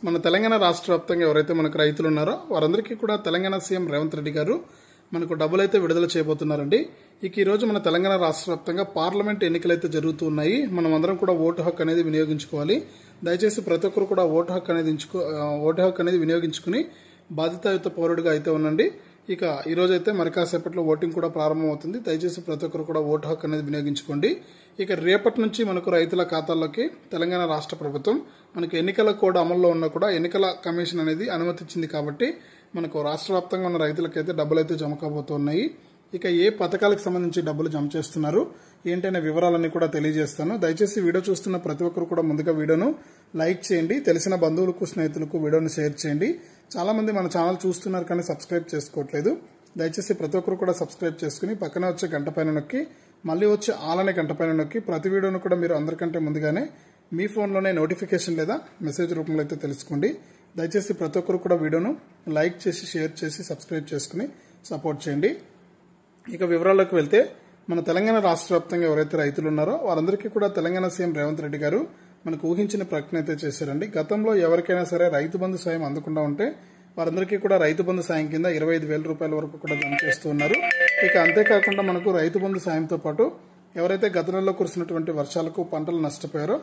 మన తెలంగాణ రాష్ట్ర వ్యాప్తంగా ఎవరైతే మనకు రైతులు ఉన్నారో వారందరికీ కూడా తెలంగాణ సీఎం రేవంత్ రెడ్డి గారు మనకు డబ్బులైతే విడుదల చేయబోతున్నారండి. ఇక ఈ రోజు మన తెలంగాణ రాష్ట్ర వ్యాప్తంగా పార్లమెంట్ ఎన్నికలైతే జరుగుతూ ఉన్నాయి. మనం అందరం కూడా ఓటు హక్కు అనేది వినియోగించుకోవాలి. దయచేసి ప్రతి ఒక్కరు కూడా ఓటు హక్కు అనేది వినియోగించుకుని బాధ్యతాయుత పౌరుడిగా అయితే ఉండండి. ఇక ఈ రోజు అయితే మరి కాసేపట్లో ఓటింగ్ కూడా ప్రారంభమవుతుంది. దయచేసి ప్రతి ఒక్కరు కూడా ఓటు హక్కు అనేది వినియోగించుకోండి. ఇక రేపటి నుంచి మనకు రైతుల ఖాతాల్లోకి తెలంగాణ రాష్ట్ర ప్రభుత్వం మనకు ఎన్నికల కోడ్ అమల్లో ఉన్నా కూడా ఎన్నికల కమిషన్ అనేది అనుమతించింది కాబట్టి మనకు రాష్ట్ర వ్యాప్తంగా ఉన్న రైతులకైతే డబ్బులు అయితే జమ కాబోతున్నాయి. ఇక ఏ పథకాలకు సంబంధించి డబ్బులు జమ చేస్తున్నారు ఏంటనే వివరాలన్నీ కూడా తెలియజేస్తాను. దయచేసి వీడియో చూస్తున్న ప్రతి ఒక్కరు కూడా ముందుగా వీడియోను లైక్ చేయండి. తెలిసిన బంధువులకు స్నేహితులకు వీడియోను షేర్ చేయండి. చాలా మంది మన ఛానల్ చూస్తున్నారు కానీ సబ్స్క్రైబ్ చేసుకోవట్లేదు. దయచేసి ప్రతి ఒక్కరు కూడా సబ్స్క్రైబ్ చేసుకుని పక్కన వచ్చే గంట పైన నొక్కి మళ్ళీ వచ్చే ఆలనే గంట పైన నొక్కి ప్రతి వీడియోను కూడా మీరు అందరికంటే ముందుగానే మీ ఫోన్లోనే నోటిఫికేషన్ లేదా మెసేజ్ రూపంలో అయితే తెలుసుకోండి. దయచేసి ప్రతి ఒక్కరు కూడా వీడియోను లైక్ చేసి షేర్ చేసి సబ్స్క్రైబ్ చేసుకుని సపోర్ట్ చేయండి. ఇక వివరాల్లోకి వెళ్తే మన తెలంగాణ రాష్ట్ర వ్యాప్తంగా ఎవరైతే రైతులు ఉన్నారో వారందరికీ కూడా తెలంగాణ సీఎం రేవంత్ రెడ్డి గారు మనకు ఊహించిన ప్రకటన అయితే చేశారండి. గతంలో ఎవరికైనా సరే రైతు బంధు సాయం అందకుండా ఉంటే వారందరికీ కూడా రైతు బంధు సాయం కింద 25,000 రూపాయల వరకు కూడా జమ చేస్తూ ఉన్నారు. ఇక అంతేకాకుండా మనకు రైతు బంధు సాయంతో పాటు ఎవరైతే గత నెలలో కురిసినటువంటి వర్షాలకు పంటలు నష్టపోయారో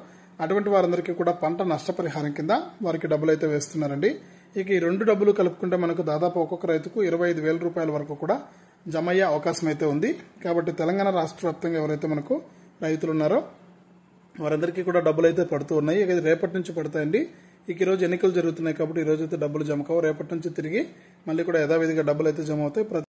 అటువంటి వారందరికీ కూడా పంట నష్టపరిహారం కింద వారికి డబ్బులు అయితే వేస్తున్నారండి. ఇక ఈ రెండు డబ్బులు కలుపుకుంటే మనకు దాదాపు ఒక్కొక్క రైతుకు 25,000 రూపాయల వరకు కూడా జమ అయ్యే అవకాశం అయితే ఉంది. కాబట్టి తెలంగాణ రాష్ట్ర వ్యాప్తంగా ఎవరైతే మనకు రైతులు ఉన్నారో వారందరికీ కూడా డబ్బులు అయితే పడుతూ ఉన్నాయి. ఇక రేపటి నుంచి పడతాయండి. ఇక ఈ రోజు ఎన్నికలు జరుగుతున్నాయి కాబట్టి ఈ రోజు అయితే డబ్బులు జమ కావు. రేపటి నుంచి తిరిగి మళ్ళీ కూడా యథావిధిగా డబ్బులు అయితే జమ అవుతాయి.